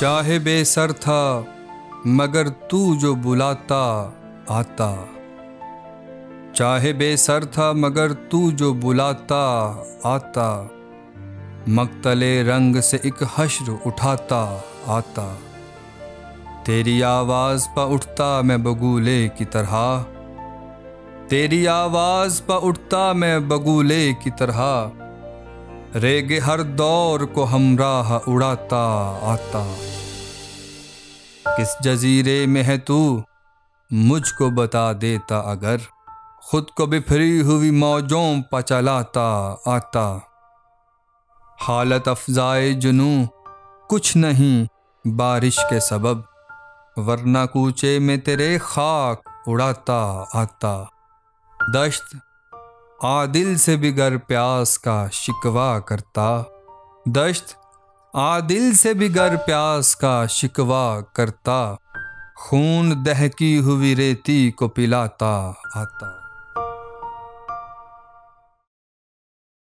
चाहे बेसर था मगर तू जो बुलाता आता। चाहे बेसर था मगर तू जो बुलाता आता। मक्तले रंग से एक हश्र उठाता आता। तेरी आवाज़ पा उठता मैं बगुले की तरह। तेरी आवाज़ पा उठता मैं बगुले की तरह। रेगे हर दौर को हमराह उड़ाता आता। किस जजीरे में है तू मुझको बता देता अगर। खुद को बिफरी हुई मौजों पर चलाता आता। हालत अफजाए जुनू कुछ नहीं बारिश के सबब, वरना कूचे में तेरे खाक उड़ाता आता। दश्त आदिल से बिगर प्यास का शिकवा करता। दश्त आदिल से बिगर प्यास का शिकवा करता। खून दहकी हुई रेती को पिलाता आता।